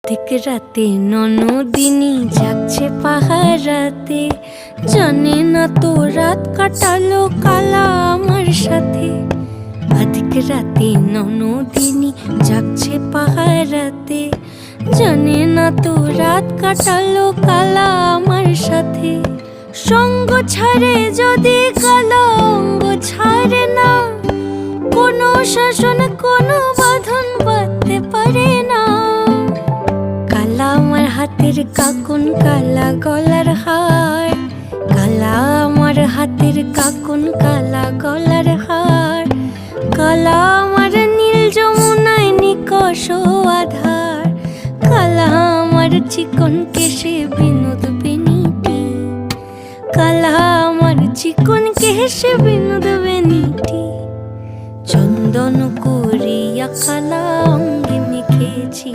ঠিক রাতে ননদিনী যাচ্ছে পাহারাতে, জানে না তো রাত কাটালো কালা আমার সাথে। আধিক রাতে ননদিনী যাচ্ছে পাহারাতে, জানে না তো রাত কাটালো কালা আমার সাথে। সঙ্গ ছাড়ে যদি কালা অঙ্গ ছাড়ে না, কোনো শাসন কোনো বাঁধন বাঁধতে পারে না। কালা আমার হাতের কাকুন কালা গলার হার, কালা আমার হাতের কাকুন কালা গলার হার। কালা আমার নীল যমুনায় নিকষ আধার, কালা আমার চিকন কেশে বিনোদ বেনিটি, কালা আমার চিকন কেশে বিনোদ বেনিটি। চন্দন করিয়া কালা অঙ্গে মেখেছি।